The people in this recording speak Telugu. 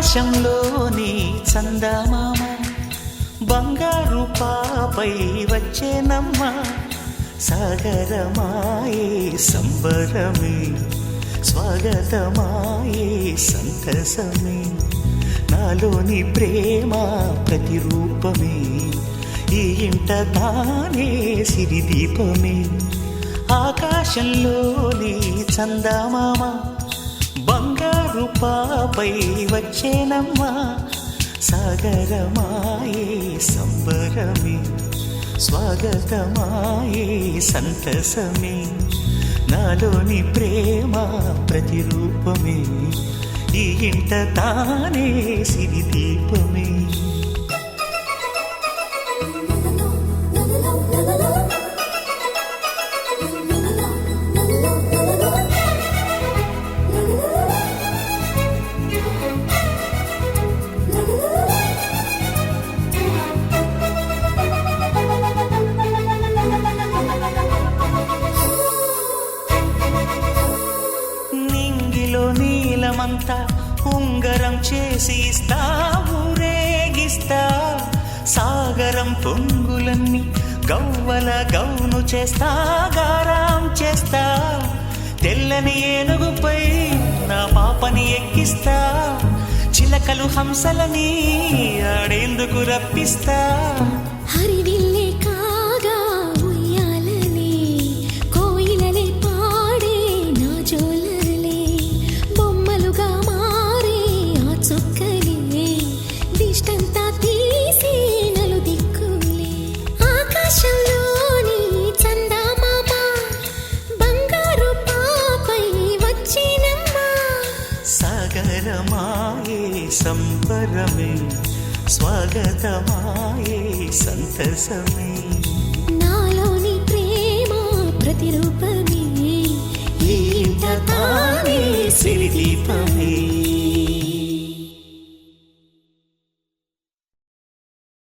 ఆకాశంలోని చందమామ బంగారు పాపై వచ్చేనమ్మ సాగరమాయే సంబరమే స్వాగతమాయే సంతసమే నాలోని ప్రేమ ప్రతిరూపమే ఈ ఇంట తానే సిరిదీపమే ఆకాశంలోని చందమామ బంగారు పాపై వచ్చేనమ్మా సాగరమాయే సంబరమే స్వాగతమాయే సంతసమే నాలోని ప్రేమ ప్రతిరూపమే ఈ ఇంట తానే సిరిదీపమే నీలమంతా ఉంగరం చేసి ఇస్తా ఊరేగిస్తా సాగరం పొంగులన్నీ గవ్వల గౌను చేస్తా గారాం చేస్తా తెల్లని ఏనుగుపై నా పాపని ఎక్కిస్తా చిలకలు హంసలని ఆడేందుకు రప్పిస్తా హరివిల్లే కాగా ఉయ్యాలనే కోయిలలే పాడే నా జోలలే బొమ్మలుగా మారే ఆ చుక్కలే దిష్టంతా తీసి నలు దిక్కులే ఆకాశంలోని చందమామ బంగారు పాపై వచ్చినమ్మా సాగరమాయే సంబరమే స్వాగతమాయే సంతసమే నాలోని ప్రేమ ప్రతిరూపమే ఈ ఇంట తానే సిరిదీపమే